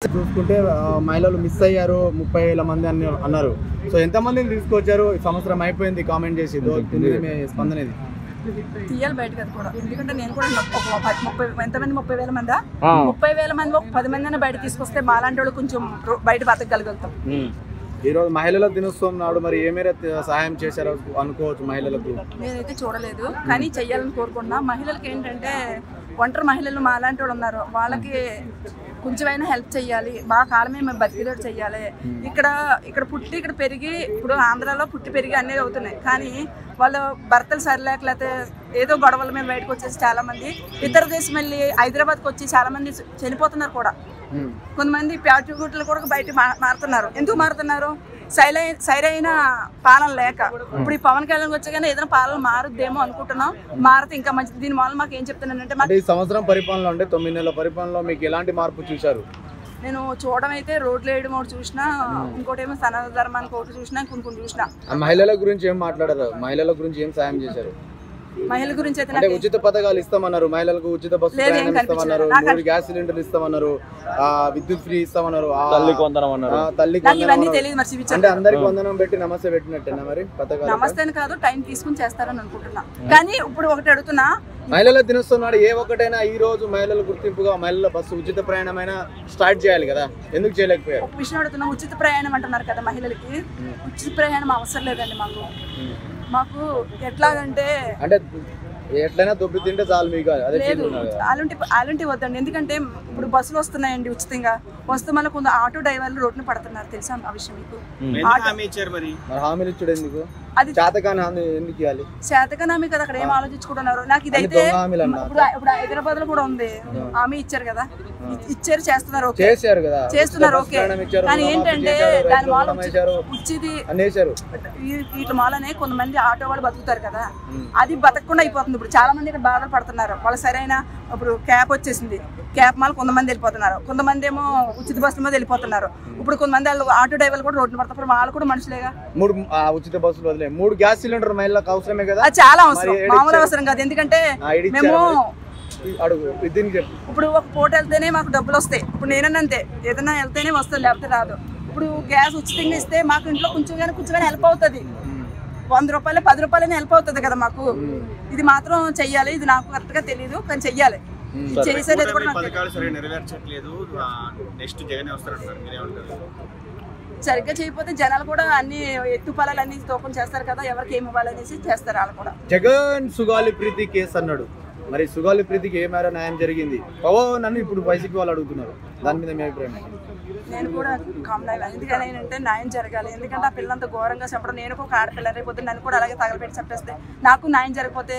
చూసుకుంటే మహిళలు మిస్ అయ్యారు 30,000 మంది అని అన్నారు. సో ఎంతమందిని తీసుకొచ్చారు? సంవత్సరం అయిపోయింది కామెంట్ చేసి మీ స్పందన ఇది తీయాలి బయటకు. అది కూడా ఎందుకంటే నేను కూడా ఎంతమంది 30,000 మందా 30,000 మంది ఒక 10 మందిని బయట తీసుకొస్తే మాలాంటి వాళ్ళు కొంచెం బయట బతకగలుగుతాం. ఈ రోజు మహిళల దినోత్సవం నాడు మరి ఏ మేర సహాయం చేశారో అనుకోవచ్చు మహిళలకు? నేనైతే చూడలేదు కానీ చెయ్యాలని కోరుకుంటున్నా. మహిళలకి ఏంటంటే ఒంటరి మహిళలు మాలాంటి వాళ్ళు ఉన్నారు, వాళ్ళకి కొంచెమైనా హెల్ప్ చెయ్యాలి, మా కాలమే మేము బతికేటట్టు చెయ్యాలి. ఇక్కడ పుట్టి ఇక్కడ పెరిగి ఇప్పుడు ఆంధ్రాలో పుట్టి పెరిగి అన్నీ అవుతున్నాయి కానీ వాళ్ళు భర్తలు సరిలేక లేకపోతే ఏదో గొడవల మీద బయటకు వచ్చేసి చాలా మంది ఇతర దేశం వెళ్ళి హైదరాబాద్కి వచ్చి చాలా మంది చనిపోతున్నారు కూడా. కొంతమంది ప్యాట్రిగుట్లు కూడా బయట మారుతున్నారు. ఎందుకు మారుతున్నారు? సరైన పాలన లేక. ఇప్పుడు ఈ పవన్ కళ్యాణ్ వచ్చాగానే ఏదైనా పాలన మారుద్దేమో అనుకుంటున్నాం. మారితే ఇంకా మంచిది. దీని వల్ల మాకు ఏం చెప్తున్నానంటే ఈ సంవత్సరం పరిపాలన అంటే 9 నెలల పరిపాలనలో మీకు ఎలాంటి మార్పు చూశారు? నేను చూడడం అయితే రోడ్లు వేయడం ఒకటి చూసినా, ఇంకోటి ఏమో సనాతన ధర్మానికి ఒకటి చూసినా, కొన్ని చూసినా. మహిళల గురించి ఏం మాట్లాడారు? మహిళల గురించి ఏం సాయం చేశారు? మహిళల గురించి అయితే ఉచిత పథకాలు ఇస్తామన్నారు, మహిళలకు ఉచిత బస్సు ప్రయాణం ఇస్తామన్నారు, 3 గ్యాస్ సిలిండర్లు ఇస్తామన్నారు, విద్యుత్ ఫ్రీ ఇస్తామన్నారు, తల్లికి వందనం అన్నారు. ఇవన్నీ తెలియదు మరి. అంటే అందరికి వందనం పెట్టి నమస్తే పెట్టినట్టేనా మరి పథకాలు? నమస్తే అని కాదు, టైం తీసుకుని చేస్తారని అనుకుంటున్నా. కానీ ఇప్పుడు ఒకటి అడుగుతున్నా, మహిళల దినోత్సవం నాడు ఏ ఒక్కటైనా ఈ రోజు మహిళల గుర్తింపుగా మహిళల బస్సు ఉచిత ప్రయాణమైనా స్టార్ట్ చేయాలి కదా, ఎందుకు చేయలేకపోయారు? ఒక విషయం అడుగుతున్నా, ఉచిత ప్రయాణం అంటున్నారు కదా మహిళలకి. ఉచిత ప్రయాణం అవసరం లేదండి మాకు. ఎట్లాగంటే ఎట్లయినా దొబ్బి తింటే చాలు మీకు. లేదు, అలాంటి వద్దండి. ఎందుకంటే ఇప్పుడు బస్సులు వస్తున్నాయండి ఉచితంగా, వస్తే మళ్ళీ కొంత ఆటో డ్రైవర్లు రోడ్డున పడుతున్నారు. తెలుసా ఆ విషయం మీకు? హామీలు ఇచ్చాడు ఎందుకు? అది చేతకాని హామీ ఎందుకు ఇవ్వాలి? చేతకాని హామీ కదా, అక్కడ ఏం ఆలోచించుకుంటున్నారు? నాకు ఇదైతే ఇప్పుడు హైదరాబాద్ లో కూడా ఉంది, హామీ ఇచ్చారు కదా, ఇచ్చారు, చేస్తున్నారు, చేస్తున్నారు ఓకే. కానీ ఏంటంటే దాని వల్ల ఉచిది వీటి వల్లనే కొంతమంది ఆటో వాళ్ళు బతుకుతారు కదా, అది బతకకుండా అయిపోతుంది. ఇప్పుడు చాలా మంది ఇక్కడ బాధలు పడుతున్నారు. వాళ్ళు సరైన ఇప్పుడు క్యాబ్ వచ్చేసింది, క్యాబ్ మాల్ కొంతమంది వెళ్ళిపోతున్నారు, కొంతమంది ఏమో ఉచిత బస్సుల మీద వెళ్ళిపోతున్నారు. ఇప్పుడు కొంతమంది వాళ్ళు ఆటో డ్రైవర్లు కూడా రోడ్డు పడుతున్నారు, వాళ్ళు కూడా మనుషులేగా. 3 ఉచిత బస్సులు వదిలే 3 గ్యాస్ సిలిండర్ మహిళలకు అవసరమే కదా? అది చాలా అవసరం, మామూలు అవసరం కాదు. ఎందుకంటే మేము ఇప్పుడు ఒక పూట వెళ్తేనే మాకు డబ్బులు వస్తాయి. ఇప్పుడు నేనంతే, ఏదైనా వెళ్తేనే వస్తుంది, లేకపోతే రాదు. ఇప్పుడు గ్యాస్ ఉచితంగా ఇస్తే మాకు ఇంట్లో కొంచెం హెల్ప్ అవుతుంది. 100 రూపాయలు 10 రూపాయలు హెల్ప్ అవుతుంది కదా మాకు. ఇది మాత్రం చెయ్యాలి. ఇది నాకు కరెక్ట్ గా తెలియదు కానీ చెయ్యాలి. చేసేది కూడా సరిగ్గా చేయకపోతే జనాలు కూడా అన్ని ఎత్తుపాలని అన్ని తోకం చేస్తారు కదా, ఎవరికి ఏమి ఇవ్వాలనేసి చేస్తారు వాళ్ళు కూడా. జగన్ సుగాలి ప్రీతి కేసు అన్నాడు, మరి సుగాలి ప్రీతికి ఏ మేర న్యాయం జరిగింది? నన్ను ఇప్పుడు వైసీపీ వాళ్ళు అడుగుతున్నారు, దాని మీద మీ అభిప్రాయం? నేను కూడా కామన్ అయ్యాను. ఎందుకని ఏంటంటే న్యాయం జరగాలి. ఎందుకంటే ఆ పిల్లంత ఘోరంగా చెప్పడం, నేను ఒక ఆడపిల్ల రేపు నన్ను కూడా అలాగే తగలబెట్టి చెప్పేస్తే నాకు న్యాయం జరగకపోతే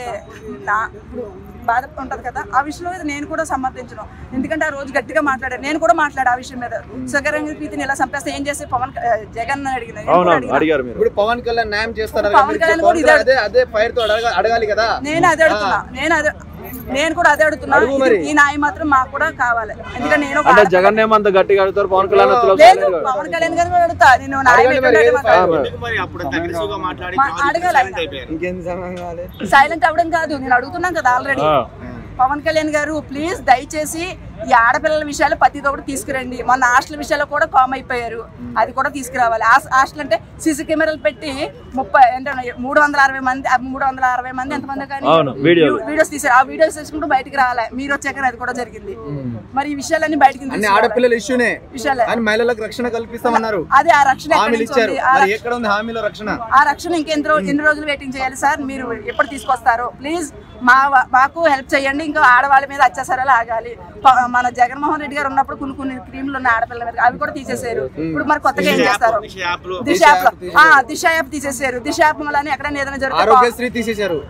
ఇప్పుడు బాధ ఉంటుంది కదా. ఆ విషయంలో నేను కూడా సమర్థించను. ఎందుకంటే ఆ రోజు గట్టిగా మాట్లాడాను, నేను కూడా మాట్లాడు ఆ విషయం మీద. సుగరంగ ప్రీతిని ఎలా చంపేస్తే ఏం చేస్తే జగన్ అడిగారు. ఇప్పుడు పవన్ కళ్యాణ్ న్యాయం చేస్తారు, పవన్ కళ్యాణ్ కూడా అదే ఫైర్ తో అడగాలి కదా. నేను అదే అడుగుతున్నా, నేను కూడా అదే అడుగుతున్నా. ఈ న్యాయం మాత్రం మాకు కూడా కావాలి. ఎందుకంటే నేను జగన్ ఏమంత గట్టిగా అడుగుతారు, పవన్ కళ్యాణ్ గారు కూడా అడుగుతా. నేను సైలెంట్ అవ్వడం కాదు, నేను అడుగుతున్నాను కదా ఆల్రెడీ. పవన్ కళ్యాణ్ గారు ప్లీజ్ దయచేసి ఈ ఆడపిల్లల విషయాలు ప్రతిది ఒకటి తీసుకురండి. మొన్న హాస్టల్ విషయాల్లో కూడా కామ్ అయిపోయారు, అది కూడా తీసుకురావాలి. హాస్టల్ అంటే సీసీ కెమెరాలు పెట్టి 360 మంది ఎంతమంది కానీ వీడియోస్ తీసారు. ఆ వీడియోస్ తీసుకుంటూ బయటకు రావాలి. మీరు వచ్చాక అది కూడా జరిగింది. మరి ఈ విషయాలన్నీ బయటకి ఆడపిల్లల ఇష్యూనే మహిళలకు రక్షణ కల్పిస్తామన్నారు. అదే ఆ రక్షణ ఆ రక్షణ ఎన్ని రోజులు వెయిటింగ్ చేయాలి సార్? మీరు ఎప్పుడు తీసుకొస్తారు? ప్లీజ్ మాకు హెల్ప్ చేయండి. ఇంకా ఆడవాళ్ళ మీద అత్యాచారాలు ఆగాలి. మన జగన్మోహన్ రెడ్డి గారు ఉన్నప్పుడు కొన్ని క్రీమ్లు ఉన్న ఆడపిల్లల మీద అవి కూడా తీసేసారు. ఇప్పుడు మరి కొత్తగా ఏం చేస్తారు? దిశ యాప్ తీసేసారు. దిశ యాప్ వల్ల ఎక్కడైనా ఏదైనా జరుగుతుంది